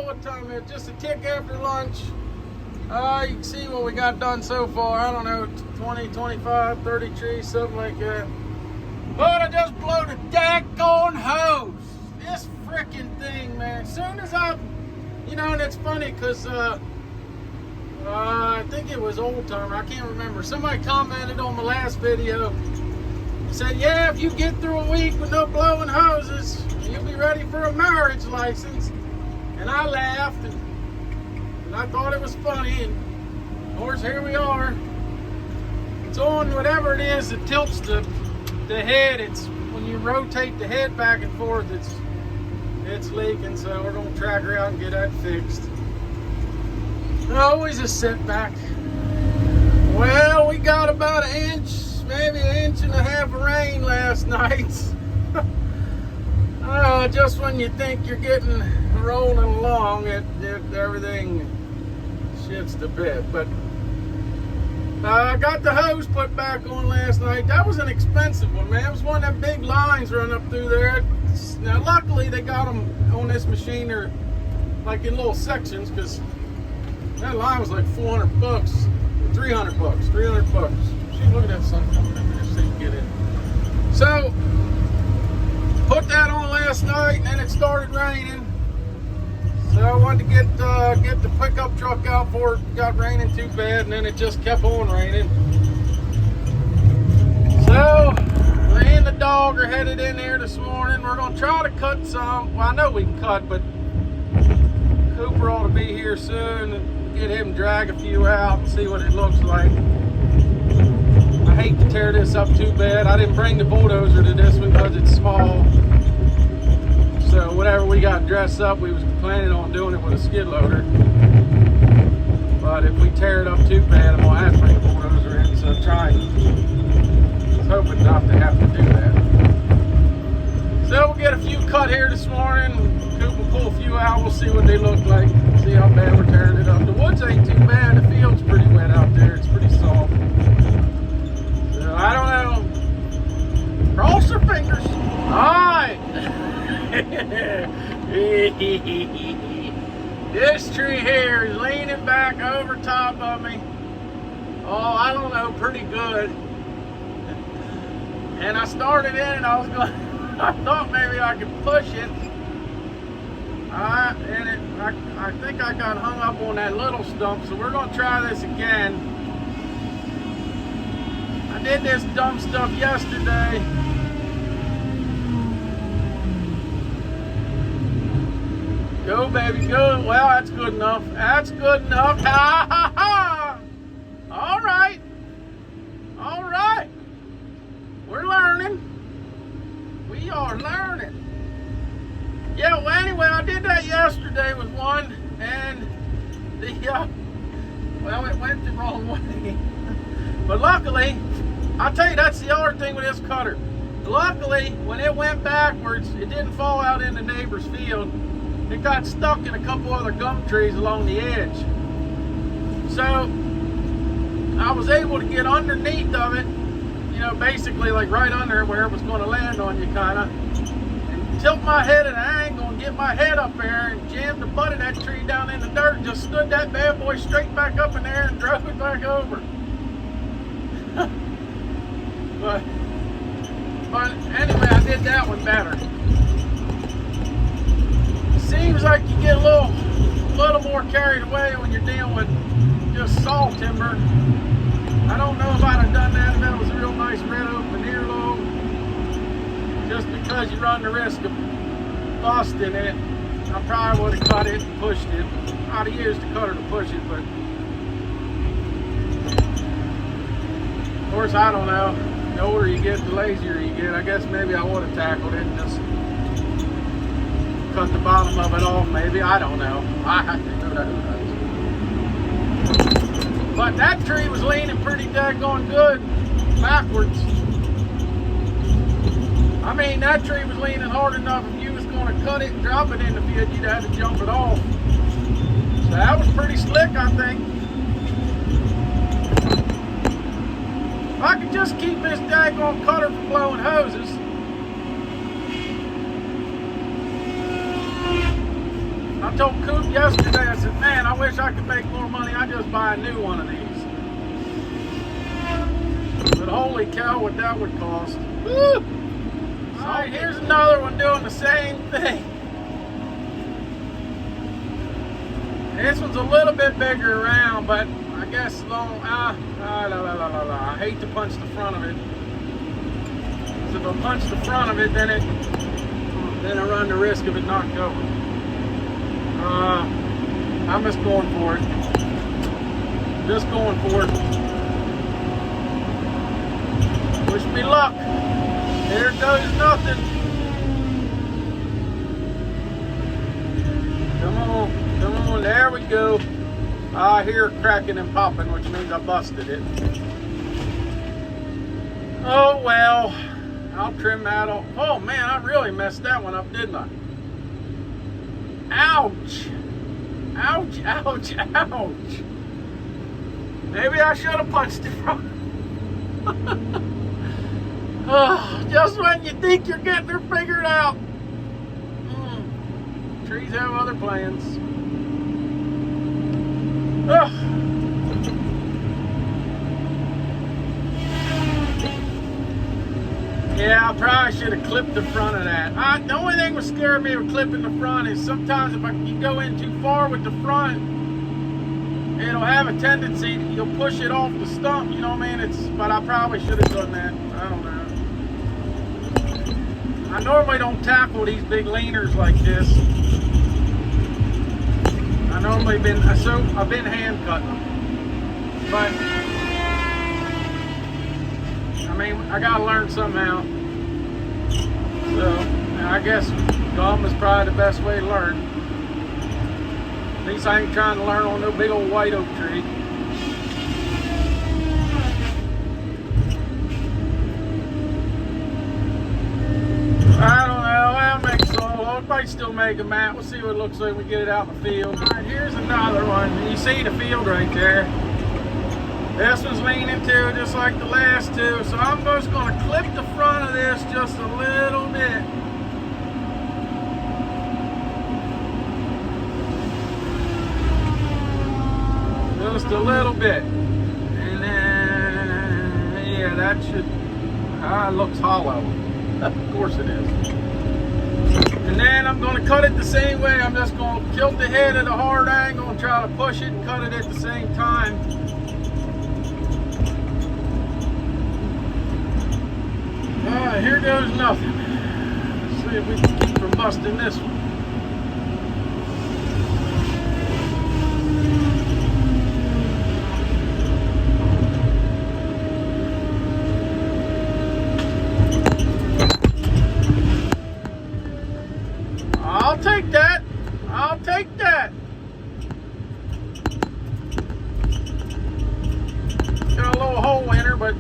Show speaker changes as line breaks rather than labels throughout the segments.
what time it is. Just a tick after lunch. You can see what we got done so far. I don't know, 20, 25, 30 trees, something like that. But I just blew the daggone hose. This freaking thing, man. As soon as I, and it's funny because I think it was Old Timer. I can't remember. Somebody commented on the last video. Said, yeah, if you get through a week with no blowing hoses, you'll be ready for a marriage license. And I laughed and I thought it was funny. And of course, here we are. It's on whatever it is that tilts the head. It's when you rotate the head back and forth, it's leaking. So we're gonna track her out and get that fixed. Always a setback. Well, we got about an inch, maybe an inch and a half of rain last night. Just when you think you're getting rolling along, everything shits the bed. But I got the hose put back on last night. That was an expensive one, man. It was one of them big lines running up through there. Now, luckily, they got them on this machine. They're like in little sections, because that line was like $400, $300, $300. See, look at that sun coming in there, so you can get in. So, put that on last night, and then it started raining. So I wanted to get the pickup truck out before it got raining too bad, and then it just kept on raining. So, me and the dog are headed in there this morning. We're gonna try to cut some. Well, I know we can cut, but Cooper ought to be here soon and get him drag a few out and see what it looks like. I hate to tear this up too bad. I didn't bring the bulldozer to this one because it's small. So whatever we got dressed up, we was planning on doing it with a skid loader. But if we tear it up too bad, I'm gonna have to bring the bulldozer in. So trying. I was hoping not to have to do that. So we'll get a few cut here this morning. Coop will pull a few out. We'll see what they look like. See how bad we're tearing it up. The woods ain't too bad. The field's pretty wet out there. It's pretty soft. So I don't know. Cross your fingers. Alright. This tree here is leaning back over top of me. Oh, I don't know, pretty good. And I started in and I thought maybe I could push it. I think I got hung up on that little stump, so we're gonna try this again. I did this dumb stuff yesterday. Go, baby, go. Well, that's good enough. That's good enough. Ha, ha, ha. All right. All right. We're learning. We are learning. Yeah, well, anyway, I did that yesterday with one, and well, it went the wrong way. But luckily, I'll tell you, that's the other thing with this cutter. Luckily, when it went backwards, it didn't fall out in the neighbor's field. It got stuck in a couple other gum trees along the edge. So I was able to get underneath of it, basically like right under where it was going to land on you, kind of, and tilt my head at an angle and get my head up there and jam the butt of that tree down in the dirt and just stood that bad boy straight back up in there and drove it back over. but anyway, I did that one better. Seems like you get a little more carried away when you're dealing with just saw timber. I don't know if I'd have done that if that was a real nice red oak veneer log. Just because you run the risk of busting it, I probably would have cut it and pushed it. I'd have used the cutter to push it, but of course I don't know. The older you get, the lazier you get. I guess maybe I would have tackled it and just cut the bottom of it off, maybe. I don't know. I have to do that. But that tree was leaning pretty daggone good backwards. I mean, that tree was leaning hard enough if you was going to cut it and drop it in the field, you'd have to jump it off. So that was pretty slick, I think. If I could just keep this daggone cutter from blowing hoses, I told Coop yesterday, I said, man, I wish I could make more money. I just buy a new one of these. But holy cow, what that would cost. Woo! Alright, here's another one doing the same thing. This one's a little bit bigger around, but I guess long. I hate to punch the front of it. So if I punch the front of it, then I run the risk of it not going. I'm just going for it. Just going for it. Wish me luck. Here goes nothing. Come on, come on, there we go. I hear cracking and popping, which means I busted it. Oh well, I'll trim that off. Oh man, I really messed that one up, didn't I? Ouch! Ouch, ouch, ouch. Maybe I should have punched it from. Just when you think you're getting her figured out. Trees have other plans. Yeah, I probably should have clipped the front of that. The only thing that scared me with clipping the front is sometimes if you go in too far with the front, it'll have a tendency, you'll push it off the stump, you know what I mean? But I probably should have done that. I don't know. I normally don't tackle these big leaners like this. I've been hand cutting them. But I mean, I gotta learn somehow. So I guess gum is probably the best way to learn. At least I ain't trying to learn on no big old white oak tree. I don't know, I'll make soil. I might still make a mat. We'll see what it looks like when we get it out in the field. Alright, here's another one. You see the field right there. This one's leaning too, just like the last two. So I'm just going to clip the front of this just a little bit. Just a little bit. And then, yeah, that should, it looks hollow. Of course it is. And then I'm going to cut it the same way. I'm just going to tilt the head at a hard angle and try to push it and cut it at the same time. Alright, here goes nothing. Let's see if we can keep from busting this one. I'll take that. I'll take that. Got a little hole in her, but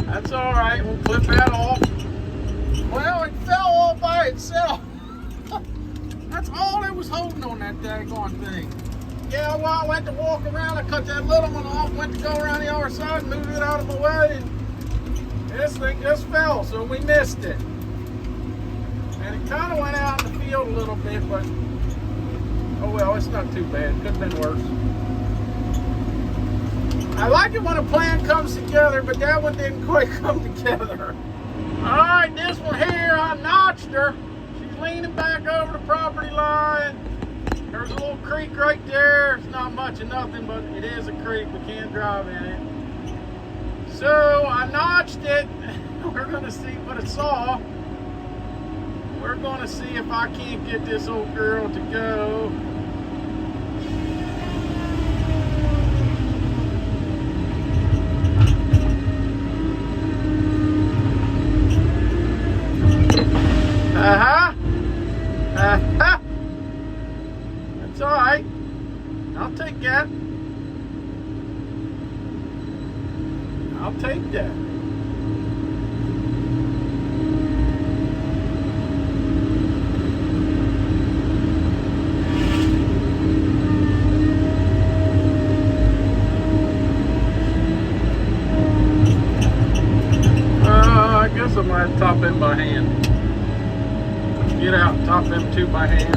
that's all right. We'll clip that off. Well, it fell all by itself. That's all it was holding on that daggone thing. Yeah, well, I went to walk around. I cut that little one off, went to go around the other side, moved it out of my way, and this thing just fell, so we missed it. And it kind of went out in the field a little bit, but oh well, it's not too bad. Could have been worse. I like it when a plan comes together, but that one didn't quite come together. Alright, this one here, I notched her. She's leaning back over the property line. There's a little creek right there. It's not much of nothing, but it is a creek. We can't drive in it. So I notched it. We're going to see what it saw. We're going to see if I can't get this old girl to go. That's all right. I'll take that. I'll take that. I guess I might top in by hand. Get out and top them two by hand.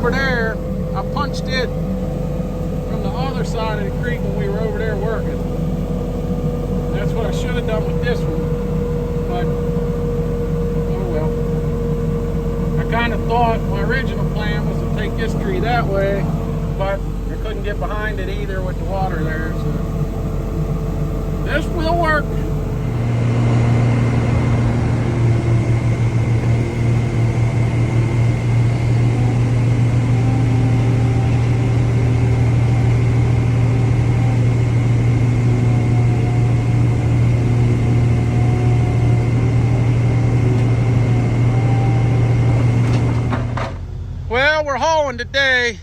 over there, I punched it from the other side of the creek when we were over there working. That's what I should have done with this one, but oh well. I kind of thought my original plan was to take this tree that way, but I couldn't get behind it either with the water there, so this will work. Well, we're hauling today.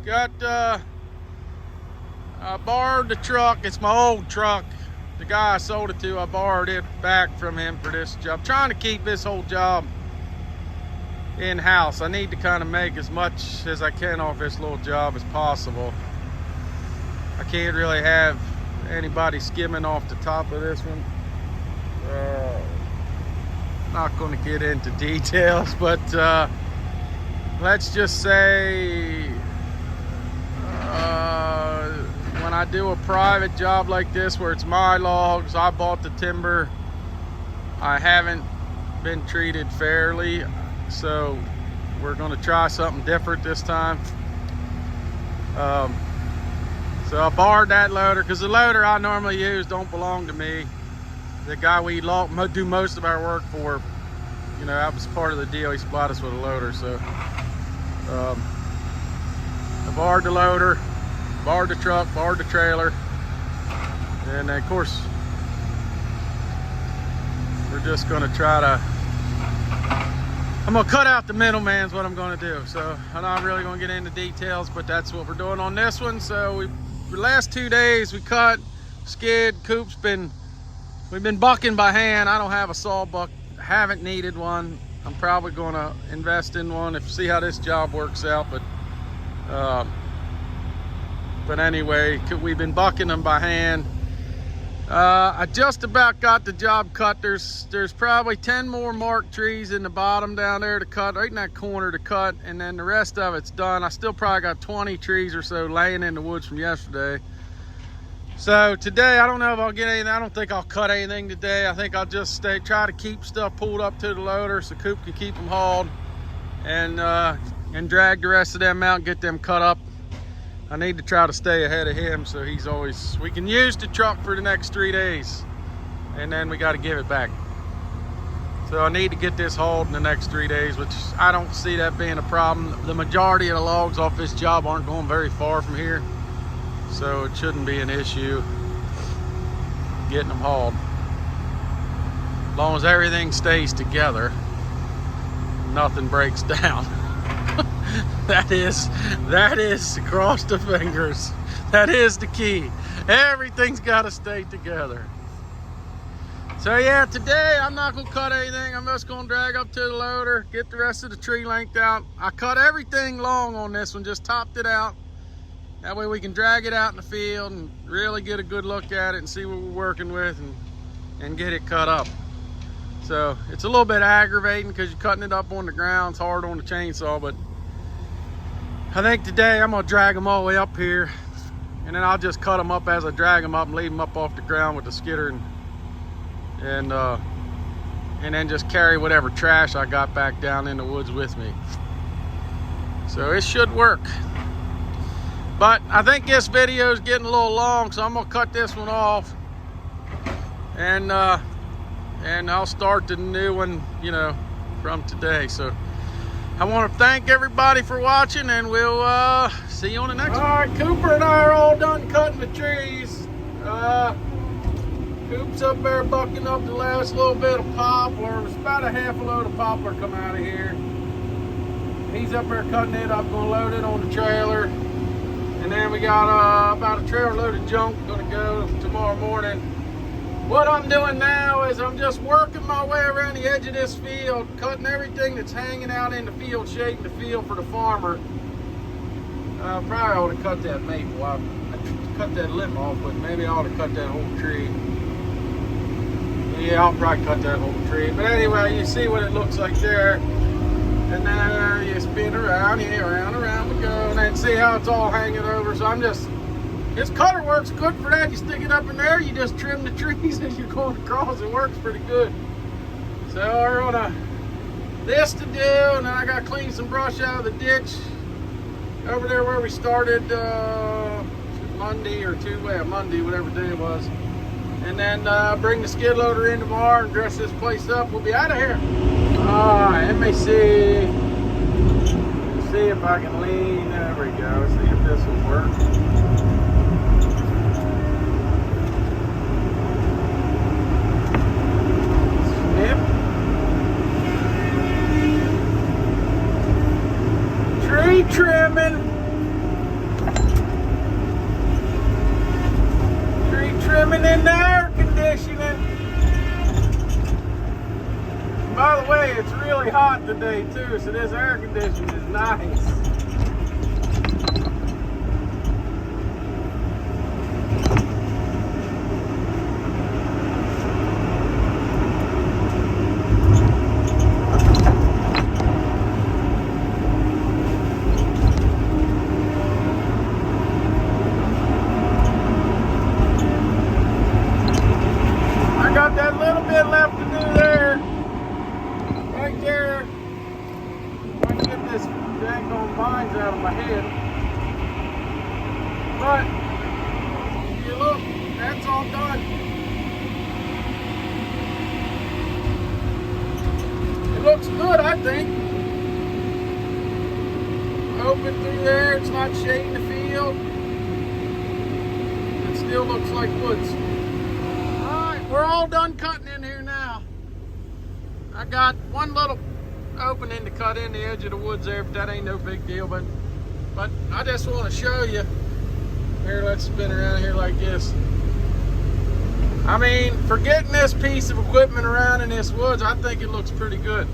Got I borrowed the truck. It's my old truck. The guy I sold it to, I borrowed it back from him for this job. Trying to keep this whole job in-house. I need to kind of make as much as I can off this little job as possible. I can't really have anybody skimming off the top of this one. Not going to get into details, but let's just say when I do a private job like this where it's my logs, I bought the timber, I haven't been treated fairly, so we're going to try something different this time. So I borrowed that loader because the loader I normally use don't belong to me. The guy we do most of our work for, you know, that was part of the deal. He supplied us with a loader, so I borrowed the loader, borrowed the truck, borrowed the trailer, and then of course we're just going to try to, I'm going to cut out the middleman is what I'm going to do. So I'm not really going to get into details, but that's what we're doing on this one. So for the last 2 days we cut, skid. Coop's we've been bucking by hand. I don't have a saw buck, haven't needed one. I'm probably going to invest in one see how this job works out, but anyway, we've been bucking them by hand. I just about got the job cut. There's probably 10 more marked trees in the bottom down there to cut, right in that corner to cut, and then the rest of it's done. I still probably got 20 trees or so laying in the woods from yesterday. So today, I don't know if I'll get anything. I don't think I'll cut anything today. I think I'll just try to keep stuff pulled up to the loader so Coop can keep them hauled and drag the rest of them out and get them cut up. I need to try to stay ahead of him so we can use the truck for the next 3 days, and then we got to give it back. So I need to get this hauled in the next 3 days, which I don't see that being a problem. The majority of the logs off this job aren't going very far from here, so it shouldn't be an issue getting them hauled. As long as everything stays together, nothing breaks down. That is, cross the fingers. That is the key. Everything's got to stay together. So yeah, today I'm not going to cut anything. I'm just going to drag up to the loader, get the rest of the tree length out. I cut everything long on this one, just topped it out. That way we can drag it out in the field and really get a good look at it and see what we're working with and get it cut up. So it's a little bit aggravating because you're cutting it up on the ground. It's hard on the chainsaw, but I think today I'm gonna drag them all the way up here, and then I'll just cut them up as I drag them up and leave them up off the ground with the skidder, and then just carry whatever trash I got back down in the woods with me. So it should work. But I think this video is getting a little long, so I'm gonna cut this one off, and I'll start the new one, you know, from today. So I want to thank everybody for watching, and we'll see you on the next one. All right, Cooper and I are all done cutting the trees. Coop's up there bucking up the last little bit of poplar. It's about a half a load of poplar come out of here. He's up there cutting it up, gonna load it on the trailer. And then we got about a trailer load of junk gonna go tomorrow morning. What I'm doing now is I'm just working my way around the edge of this field, cutting everything that's hanging out in the field, shaping the field for the farmer. Probably ought to cut that maple. I cut that limb off, but maybe I ought to cut that whole tree. Yeah, I'll probably cut that whole tree. But anyway, you see what it looks like there. And then you spin around here, around. And see how it's all hanging over. So I'm just, this cutter works good for that. You stick it up in there, you just trim the trees as you're going across. It works pretty good. So we're gonna, this to do, and then I gotta clean some brush out of the ditch over there where we started Monday or Monday, whatever day it was. And then bring the skid loader in tomorrow and dress this place up. We'll be out of here. Let me see. See if I can lean. There we go. See if this will work. Snip. Tree trimming. Tree trimming in the air conditioning. By the way, it's really hot today too, so this air conditioning is nice. I got that little bit left to do there. Right there. I can get this daggone vines out of my head. But if you look, that's all done. It looks good, I think. Open through there, it's not shading the field. It still looks like woods. Alright, we're all done cutting in here now. I got one little opening to cut in the edge of the woods there, but that ain't no big deal. But I just want to show you. Here, let's spin around here like this. I mean, for getting this piece of equipment around in this woods, I think it looks pretty good.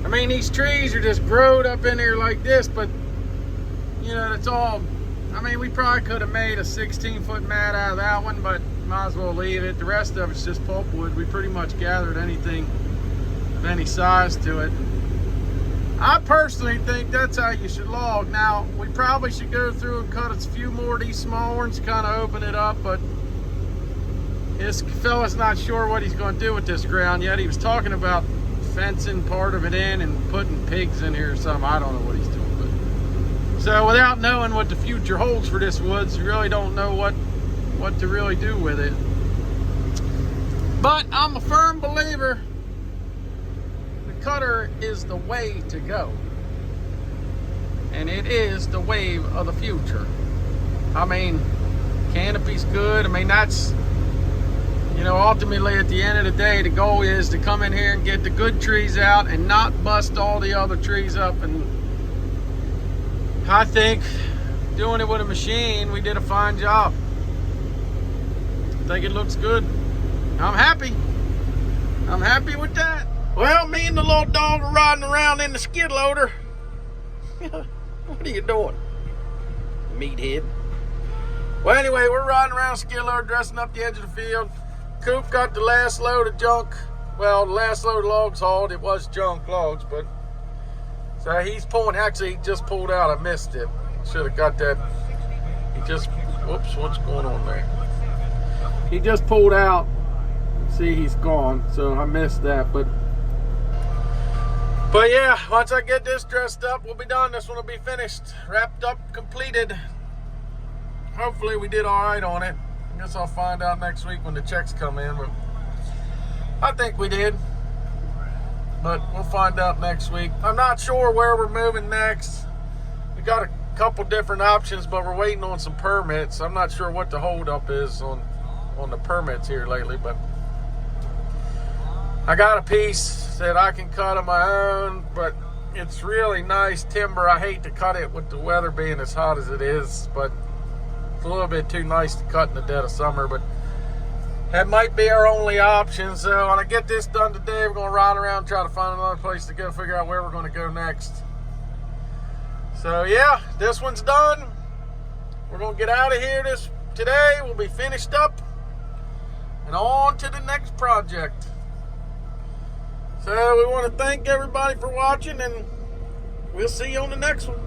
I mean, these trees are just growed up in here like this, but you know, it's all, I mean, we probably could have made a 16-foot mat out of that one, but might as well leave it. The rest of it's just pulpwood. We pretty much gathered anything of any size to it. I personally think that's how you should log. Now, we probably should go through and cut a few more of these small ones, kind of open it up, but this fella's not sure what he's going to do with this ground yet. He was talking about fencing part of it in and putting pigs in here or something. I don't know what he's doing. But so without knowing what the future holds for this woods, you really don't know what to really do with it. But I'm a firm believer the cutter is the way to go. And it is the wave of the future. I mean, canopy's good. I mean, that's, you know, ultimately at the end of the day, the goal is to come in here and get the good trees out and not bust all the other trees up. And I think doing it with a machine, we did a fine job. I think it looks good. I'm happy. I'm happy with that. Well, me and the little dog are riding around in the skid loader. What are you doing, meathead? Well, anyway, we're riding around skid loader, dressing up the edge of the field. Coop got the last load of junk. Well, the last load of logs hauled. It was junk logs, but so he's pulling. Actually, he just pulled out. I missed it. Should have got that. He just, whoops, what's going on there? He just pulled out. See, he's gone. So I missed that, but yeah, once I get this dressed up, we'll be done. This one will be finished, wrapped up, completed. Hopefully we did all right on it. I guess I'll find out next week when the checks come in, but I think we did. But we'll find out next week. I'm not sure where we're moving next. We got a couple different options, but we're waiting on some permits. I'm not sure what the holdup is on the permits here lately, but I got a piece that I can cut on my own, but it's really nice timber. I hate to cut it with the weather being as hot as it is, but it's a little bit too nice to cut in the dead of summer, but that might be our only option. So when I get this done today, we're gonna ride around, try to find another place to go, figure out where we're gonna go next. So yeah, this one's done. We're gonna get out of here today. We'll be finished up and on to the next project. So we want to thank everybody for watching, and we'll see you on the next one.